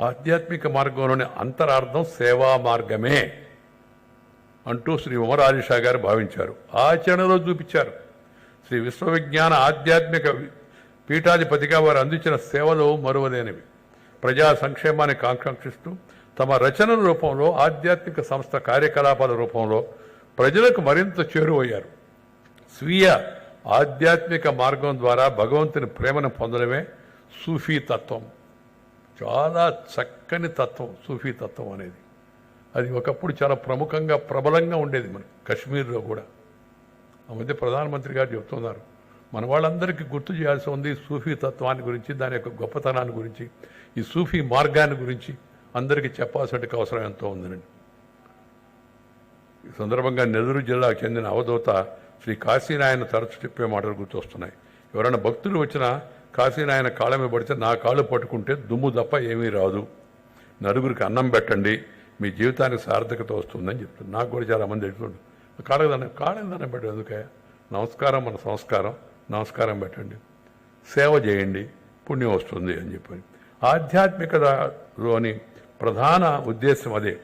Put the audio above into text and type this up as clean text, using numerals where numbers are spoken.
ఆధ్యాత్మిక మార్గంలోని అంతరార్థం సేవా మార్గమే అంటూ శ్రీ ఉమరాజషా గారు భావించారు. ఆచరణలో చూపించారు. శ్రీ విశ్వవిజ్ఞాన ఆధ్యాత్మిక పీఠాధిపతిగా వారు అందించిన సేవలు మరువలేనివి. ప్రజా సంక్షేమాన్ని ఆకాంక్షిస్తూ తమ రచనల రూపంలో, ఆధ్యాత్మిక సంస్థ కార్యకలాపాల రూపంలో ప్రజలకు మరింత చేరువయ్యారు. స్వీయ ఆధ్యాత్మిక మార్గం ద్వారా భగవంతుని ప్రేమను పొందడమే సూఫీ తత్వం. చాలా చక్కని తత్వం సూఫీ తత్వం అనేది. అది ఒకప్పుడు చాలా ప్రముఖంగా ప్రబలంగా ఉండేది మన కశ్మీర్లో కూడా. ఆ మధ్య ప్రధానమంత్రి గారు చెప్తున్నారు, మన వాళ్ళందరికీ గుర్తు చేయాల్సి ఉంది సూఫీ తత్వాన్ని గురించి, దాని యొక్క గొప్పతనాన్ని గురించి, ఈ సూఫీ మార్గాన్ని గురించి అందరికీ చెప్పాల్సిన అవసరం ఎంతో ఉందని. ఈ సందర్భంగా నెల్లూరు జిల్లాకు చెందిన అవధూత శ్రీ కాశీనాయన తరచు చెప్పే మాటలు గుర్తొస్తున్నాయి. ఎవరైనా భక్తులు వచ్చినా కాశీనాయన కాళ్ళ మీద పడితే నా కాళ్ళు పట్టుకుంటే దుమ్ము తప్ప ఏమీ రాదు, నలుగురికి అన్నం పెట్టండి, మీ జీవితానికి సార్థకత వస్తుందని చెప్తుంది. నాకు కూడా చాలామంది చెప్తుండ్రు, కాళ్ళకి దండం పెట్టండి, ఎందుకే, నమస్కారం మన సంస్కారం, నమస్కారం పెట్టండి, సేవ చేయండి, పుణ్యం వస్తుంది అని చెప్పి. ఆధ్యాత్మికతలోని ప్రధాన ఉద్దేశం అదే.